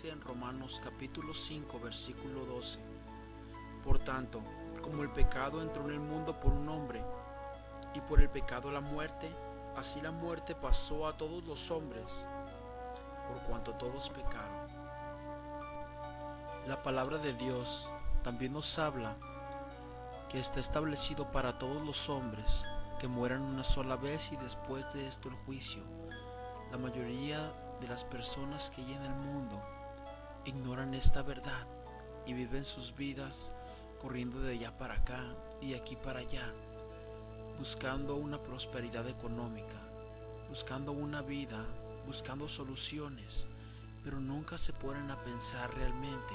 dice en Romanos capítulo 5 versículo 12: Por tanto, como el pecado entró en el mundo por un hombre, y por el pecado la muerte, así la muerte pasó a todos los hombres, por cuanto todos pecaron. La palabra de Dios también nos habla que está establecido para todos los hombres que mueran una sola vez y después de esto el juicio. La mayoría de las personas que hay en el mundo ignoran esta verdad y viven sus vidas corriendo de allá para acá y de aquí para allá, buscando una prosperidad económica, buscando una vida, buscando soluciones, pero nunca se ponen a pensar realmente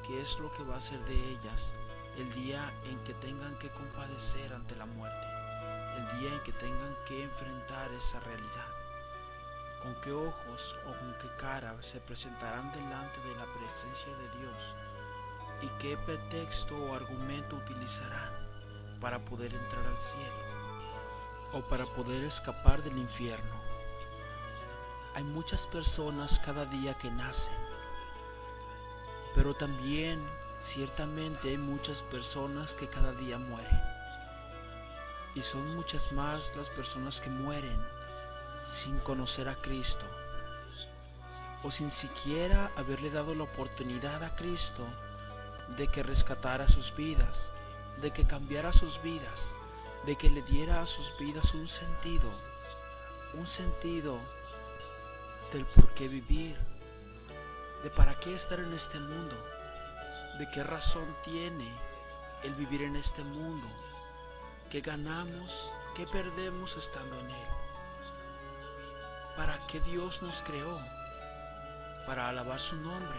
qué es lo que va a ser de ellas el día en que tengan que compadecer ante la muerte, el día en que tengan que enfrentar esa realidad. ¿Con qué ojos o con qué cara se presentarán delante de la presencia de Dios? ¿Y qué pretexto o argumento utilizarán para poder entrar al cielo o para poder escapar del infierno? Hay muchas personas cada día que nacen, pero también ciertamente hay muchas personas que cada día mueren. Y son muchas más las personas que mueren sin conocer a Cristo, o sin siquiera haberle dado la oportunidad a Cristo de que rescatara sus vidas, de que cambiara sus vidas, de que le diera a sus vidas un sentido del por qué vivir, de para qué estar en este mundo, de qué razón tiene el vivir en este mundo, qué ganamos, qué perdemos estando en él, para qué Dios nos creó, para alabar su nombre,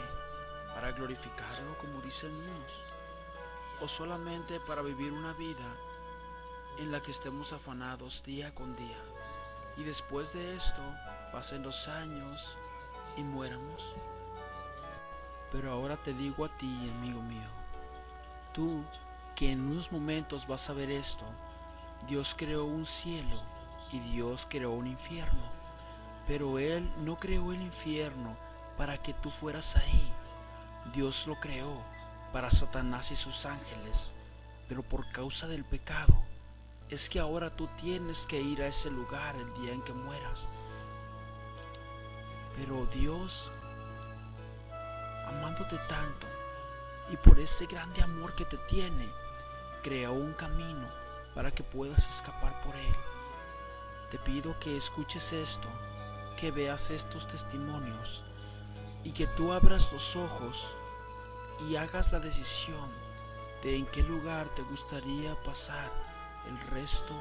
para glorificarlo como dicen unos, o solamente para vivir una vida en la que estemos afanados día con día y después de esto pasen los años y muéramos. Pero ahora te digo a ti, amigo mío, tú que en unos momentos vas a ver esto, Dios creó un cielo y Dios creó un infierno, pero Él no creó el infierno para que tú fueras ahí. Dios lo creó para Satanás y sus ángeles, pero por causa del pecado es que ahora tú tienes que ir a ese lugar el día en que mueras. Pero Dios, amándote tanto y por ese grande amor que te tiene, creó un camino para que puedas escapar por él. Te pido que escuches esto, que veas estos testimonios y que tú abras los ojos y hagas la decisión de en qué lugar te gustaría pasar el resto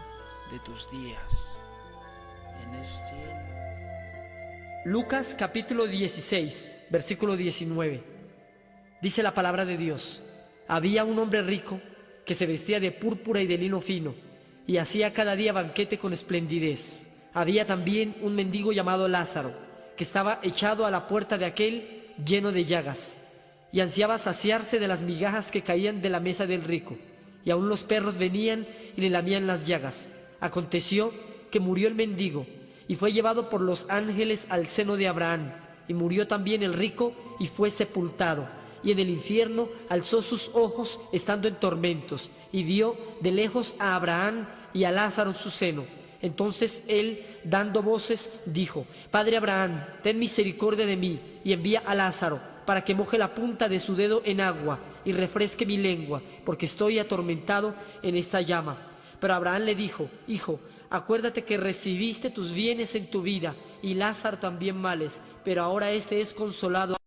de tus días en el cielo. Lucas capítulo 16, versículo 19. Dice la palabra de Dios: había un hombre rico que se vestía de púrpura y de lino fino, y hacía cada día banquete con esplendidez. Había también un mendigo llamado Lázaro, que estaba echado a la puerta de aquel lleno de llagas, y ansiaba saciarse de las migajas que caían de la mesa del rico, y aun los perros venían y le lamían las llagas. Aconteció que murió el mendigo, y fue llevado por los ángeles al seno de Abraham, y murió también el rico, y fue sepultado, y en el infierno alzó sus ojos estando en tormentos, y vio de lejos a Abraham y a Lázaro en su seno. Entonces él, dando voces, dijo: Padre Abraham, ten misericordia de mí, y envía a Lázaro, para que moje la punta de su dedo en agua, y refresque mi lengua, porque estoy atormentado en esta llama. Pero Abraham le dijo: Hijo, acuérdate que recibiste tus bienes en tu vida, y Lázaro también males, pero ahora este es consolado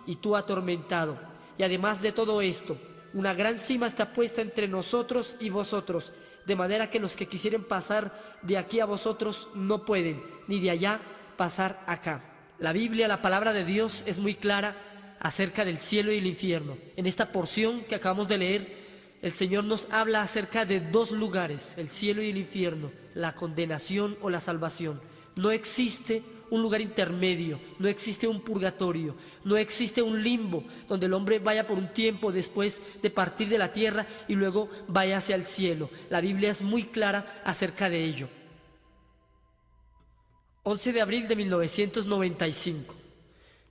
y tú atormentado. Y además de todo esto, una gran cima está puesta entre nosotros y vosotros, de manera que los que quisieren pasar de aquí a vosotros no pueden, ni de allá pasar acá. La Biblia, la palabra de Dios, es muy clara acerca del cielo y el infierno. En esta porción que acabamos de leer, el Señor nos habla acerca de dos lugares, el cielo y el infierno, la condenación o la salvación. No existe un lugar intermedio, no existe un purgatorio, no existe un limbo donde el hombre vaya por un tiempo después de partir de la tierra y luego vaya hacia el cielo. La Biblia es muy clara acerca de ello. 11 de abril de 1995.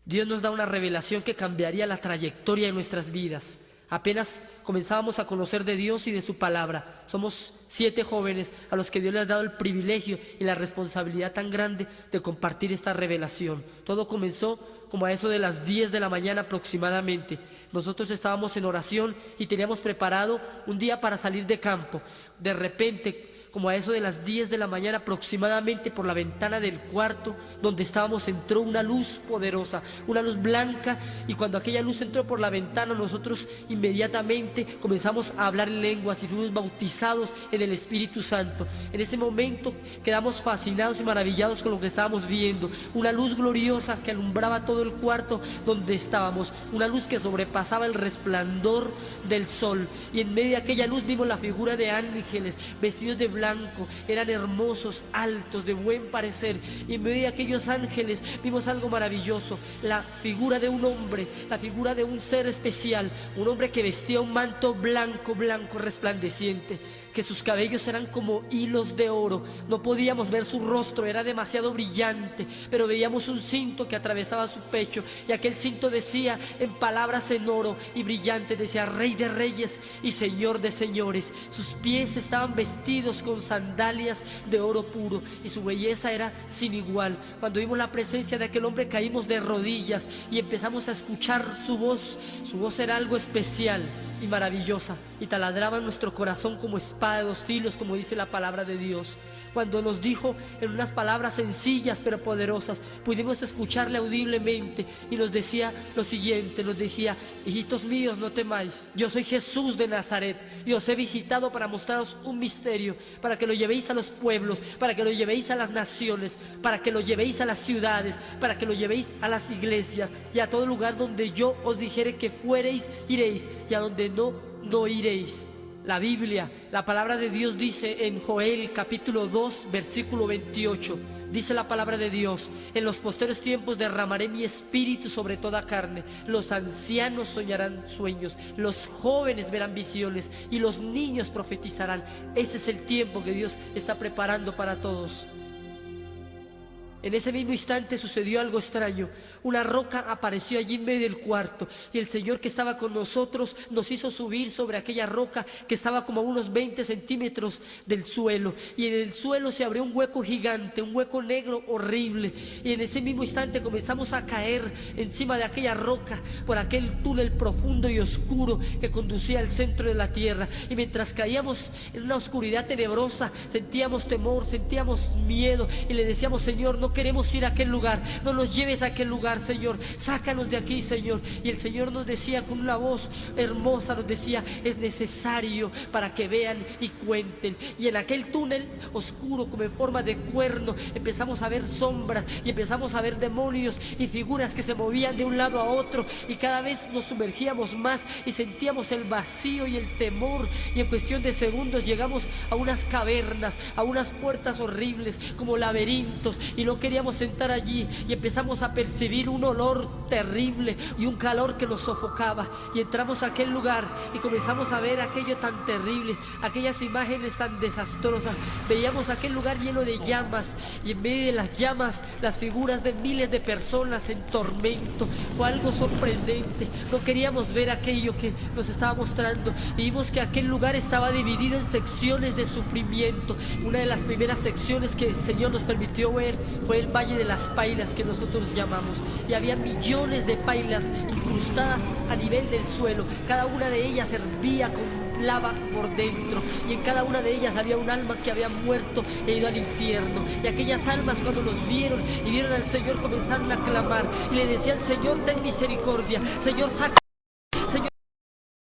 Dios nos da una revelación que cambiaría la trayectoria de nuestras vidas. Apenas comenzábamos a conocer de Dios y de su palabra. Somos 7 jóvenes a los que Dios les ha dado el privilegio y la responsabilidad tan grande de compartir esta revelación. Todo comenzó como a eso de las 10 de la mañana aproximadamente. Nosotros estábamos en oración y teníamos preparado un día para salir de campo. De repente, como a eso de las 10 de la mañana aproximadamente, por la ventana del cuarto donde estábamos entró una luz poderosa, una luz blanca, y cuando aquella luz entró por la ventana, nosotros inmediatamente comenzamos a hablar en lenguas y fuimos bautizados en el Espíritu Santo. En ese momento quedamos fascinados y maravillados con lo que estábamos viendo, una luz gloriosa que alumbraba todo el cuarto donde estábamos, una luz que sobrepasaba el resplandor del sol, y en medio de aquella luz vimos la figura de ángeles vestidos de blanco. Eran hermosos, altos, de buen parecer, y en medio de aquellos ángeles vimos algo maravilloso, la figura de un hombre, la figura de un ser especial, un hombre que vestía un manto blanco, blanco, resplandeciente, que sus cabellos eran como hilos de oro. No podíamos ver su rostro, era demasiado brillante, pero veíamos un cinto que atravesaba su pecho, y aquel cinto decía en palabras en oro y brillante, decía Rey de Reyes y Señor de Señores. Sus pies estaban vestidos con sandalias de oro puro, y su belleza era sin igual. Cuando vimos la presencia de aquel hombre, caímos de rodillas y empezamos a escuchar su voz. Su voz era algo especial y maravillosa, y taladraba nuestro corazón como espada de 2 filos, como dice la palabra de Dios. Cuando nos dijo en unas palabras sencillas pero poderosas, pudimos escucharle audiblemente, y nos decía lo siguiente, nos decía: hijitos míos, no temáis, yo soy Jesús de Nazaret, y os he visitado para mostraros un misterio, para que lo llevéis a los pueblos, para que lo llevéis a las naciones, para que lo llevéis a las ciudades, para que lo llevéis a las iglesias, y a todo lugar donde yo os dijere que fuereis, iréis, y a donde no iréis. La Biblia, la palabra de Dios dice en Joel capítulo 2 versículo 28, dice la palabra de Dios: en los posteriores tiempos derramaré mi espíritu sobre toda carne, los ancianos soñarán sueños, los jóvenes verán visiones y los niños profetizarán. Ese es el tiempo que Dios está preparando para todos. En ese mismo instante sucedió algo extraño. Una roca apareció allí en medio del cuarto, y el Señor que estaba con nosotros nos hizo subir sobre aquella roca que estaba como a unos 20 centímetros del suelo, y en el suelo se abrió un hueco gigante, un hueco negro horrible, y en ese mismo instante comenzamos a caer encima de aquella roca por aquel túnel profundo y oscuro que conducía al centro de la tierra. Y mientras caíamos en una oscuridad tenebrosa, sentíamos temor, sentíamos miedo, y le decíamos: Señor, no queremos ir a aquel lugar, no nos lleves a aquel lugar, Señor, sácanos de aquí, Señor. Y el Señor nos decía con una voz hermosa, nos decía: es necesario para que vean y cuenten. Y en aquel túnel oscuro como en forma de cuerno empezamos a ver sombras, y empezamos a ver demonios y figuras que se movían de un lado a otro, y cada vez nos sumergíamos más y sentíamos el vacío y el temor, y en cuestión de segundos llegamos a unas cavernas, a unas puertas horribles como laberintos, y no queríamos entrar allí, y empezamos a percibir un olor terrible y un calor que nos sofocaba, y entramos a aquel lugar y comenzamos a ver aquello tan terrible, aquellas imágenes tan desastrosas. Veíamos aquel lugar lleno de llamas, y en medio de las llamas las figuras de miles de personas en tormento. Fue algo sorprendente, no queríamos ver aquello que nos estaba mostrando, y vimos que aquel lugar estaba dividido en secciones de sufrimiento. Una de las primeras secciones que el Señor nos permitió ver fue el Valle de las Pailas, que nosotros llamamos, y había millones de pailas incrustadas a nivel del suelo. Cada una de ellas hervía con lava por dentro, y en cada una de ellas había un alma que había muerto e ido al infierno. Y aquellas almas, cuando nos vieron y vieron al Señor, comenzaron a clamar y le decían: Señor, ten misericordia, Señor, saca, Señor,